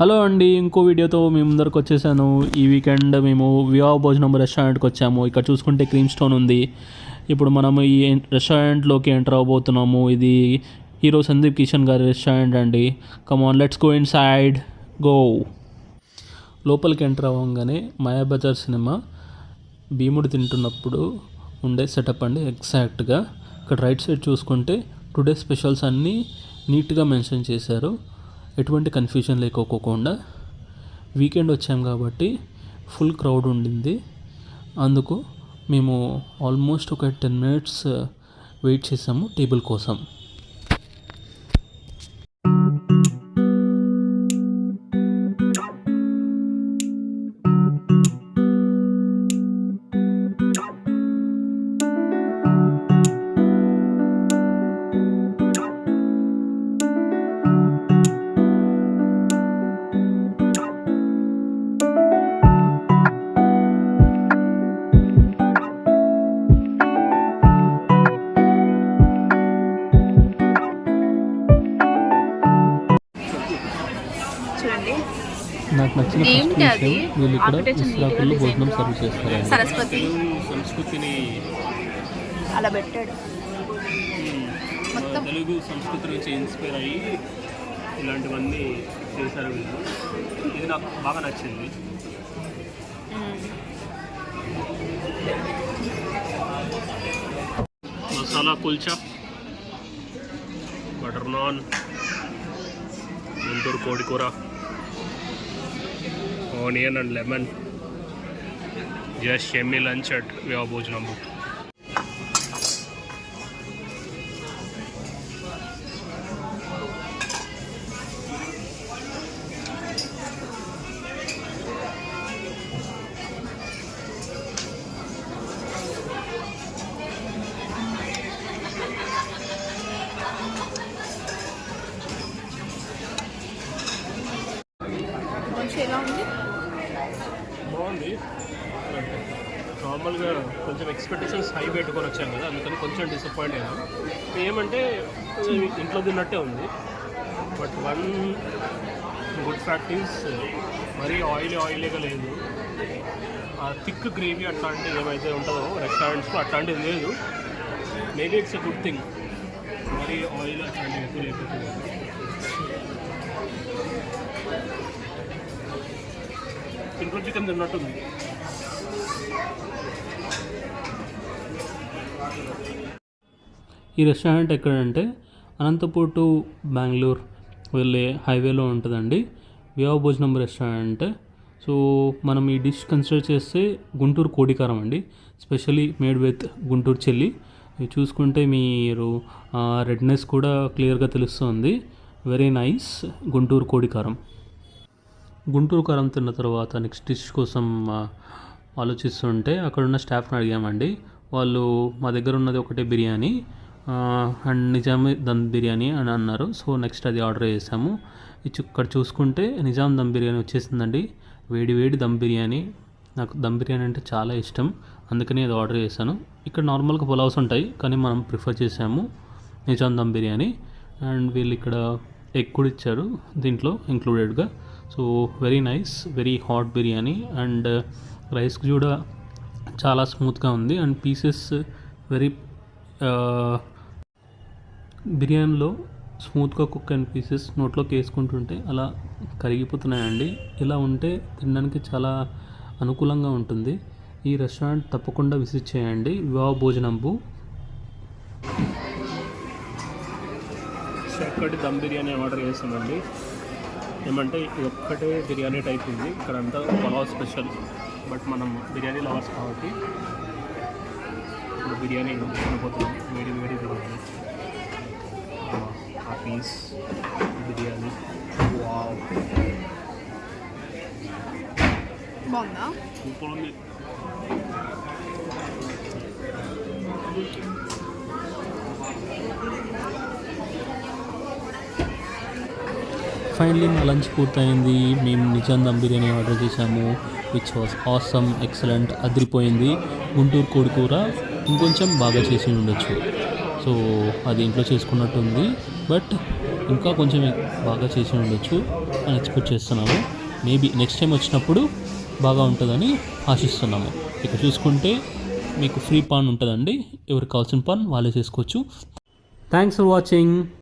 Hello అండి, ఇంకో వీడియోతో మీ ముందరకు వచ్చేసాను. ఈ వీకెండ్ మేము వివా భోజనం రెస్టారెంట్కి వచ్చాము. ఇక్కడ చూసుకుంటే క్రీమ్ స్టోన్ ఉంది. ఇప్పుడు మనము ఈ రెస్టారెంట్లోకి ఎంటర్ అవబోతున్నాము. ఇది హీరో సందీప్ కిషన్ గారి రెస్టారెంట్ అండి. Come on, let's go in side. Go. లోపలికి ఎంటర్ అవ్వగానే మాయాబజార్ సినిమా భీముడు తింటున్నప్పుడు ఉండే సెటప్ అండి ఎగ్జాక్ట్గా. ఇక్కడ రైట్ సైడ్ చూసుకుంటే టుడే స్పెషల్స్ అన్నీ నీట్గా మెన్షన్ చేశారు. ఎటువంటి కన్ఫ్యూజన్ లేకోకుండా. వీకెండ్ వచ్చాం కాబట్టి ఫుల్ క్రౌడ్ ఉండింది. అందుకు మేము ఆల్మోస్ట్ ఒక 10 minutes వెయిట్ చేసాము టేబుల్ కోసం. నాకు నచ్చిన ఫస్ట్ విషయం, వీళ్ళు ఇక్కడ ఇస్రాకుల్లో భోజనం సర్వ్ చేస్తారు. సరస్వతి సంస్కృతిని అలా పెట్టాడు. మొత్తం తెలుగు సంస్కృతి నుంచి ఇన్స్పైర్ అయ్యి ఇలాంటివన్నీ చేశారు వీళ్ళు. ఇది నాకు బాగా నచ్చింది. మసాలా కుల్చా, బటర్ నాన్, గుంటూరు కోడికూర, ఆనియన్ అండ్ లెమన్. జస్ట్ ఎమ్మి లంచ్ అట్ వివా భోజనంబు. ఎలా ఉంది? బాగుంది. నార్మల్గా కొంచెం ఎక్స్పెక్టేషన్స్ హై పెట్టుకొని వచ్చాం కదా, అందుకని కొంచెం డిసప్పాయింట్ అయినా. ఏమంటే ఇంట్లో తిన్నట్టే ఉంది. But one good fact is మరీ ఆయిలీగా లేదు. ఆ థిక్ గ్రేవీ అట్లాంటిది ఏమైతే ఉంటుందో రెస్టారెంట్స్లో అట్లాంటిది లేదు. Maybe it's a good thing. మరీ ఆయిల్ అట్లాంటివి ఎక్కువ లేకపోతే. ఇంట్లో చికెన్ తిన్నట్టుంది. ఈ రెస్టారెంట్ ఎక్కడంటే అనంతపూర్ టు బెంగళూరు వెళ్ళే హైవేలో ఉంటుందండి. వివా భోజనం రెస్టారెంట్. సో మనం ఈ డిష్ కన్సిడర్ చేస్తే గుంటూరు కోడికారం అండి, specially made with Guntur chilli. ఇవి చూసుకుంటే మీరు రెడ్నెస్ కూడా క్లియర్గా తెలుస్తుంది. వెరీ నైస్ గుంటూరు కోడికారం. గుంటూరు కారం తిన్న తర్వాత నెక్స్ట్ డిష్ కోసం ఆలోచిస్తుంటే అక్కడున్న స్టాఫ్ని అడిగామండి. వాళ్ళు మా దగ్గర ఉన్నది ఒకటే బిర్యానీ అండ్ నిజాం దమ్ బిర్యానీ అని అన్నారు. సో నెక్స్ట్ అది ఆర్డర్ చేసాము. ఇక్కడ చూసుకుంటే నిజాం దమ్ బిర్యానీ వచ్చేసిందండి. వేడి దమ్ బిర్యానీ. నాకు దమ్ బిర్యానీ అంటే చాలా ఇష్టం, అందుకని అది ఆర్డర్ చేశాను. ఇక్కడ నార్మల్గా పులావ్స్ ఉంటాయి, కానీ మనం ప్రిఫర్ చేసాము నిజాం దమ్ బిర్యానీ. అండ్ వీళ్ళు ఇక్కడ ఎగ్ కూడా ఇచ్చారు దీంట్లో ఇంక్లూడెడ్గా. So very nice, very hot biryani. And rice కూడా చాలా స్మూత్గా ఉంది. అండ్ పీసెస్ వెరీ బిర్యానీలో స్మూత్గా కుక్ అయిన పీసెస్ నోట్లోకి వేసుకుంటుంటే అలా కరిగిపోతున్నాయండి. ఇలా ఉంటే తినడానికి చాలా అనుకూలంగా ఉంటుంది. ఈ రెస్టారెంట్ తప్పకుండా విజిట్ చేయండి, వివా భోజనంబు. చక్కటి దమ్ బిర్యానీ ఆర్డర్ చేస్తామండి. ఏమంటే ఇది ఒక్కటే బిర్యానీ టైప్ ఉంది, ఇక్కడ అంతా పలావ్ స్పెషల్. బట్ మనం బిర్యానీ లవర్స్ కాబట్టి ఇప్పుడు బిర్యానీ తినపోతున్నాం. వేడి బిర్యానీ, ఆ పీస్ బిర్యానీ. వావ్, బాగుందా? సూపర్ ఉంది. ఫైనలీ మా లంచ్ పూర్తయింది. మేము నిజాం దమ్ బిర్యానీ ఆర్డర్ చేసాము, విచ్ వాస్ ఆసమ్, ఎక్సలెంట్, అదిరిపోయింది. గుంటూరు కోడికూర ఇంకొంచెం బాగా చేసి ఉండొచ్చు. సో అది ఇంట్లో చేసుకున్నట్టు ఉంది. బట్ ఇంకా కొంచెం బాగా చేసి ఉండొచ్చు అని ఎక్స్పెక్ట్ చేస్తున్నాము. మేబీ నెక్స్ట్ టైం వచ్చినప్పుడు బాగా ఉంటుందని ఆశిస్తున్నాము. ఇక్కడ చూసుకుంటే మీకు ఫ్రీ పాన్ ఉంటుందండి. ఎవరికి కావాల్సిన పాన్ వాళ్ళే చేసుకోవచ్చు. Thanks for watching.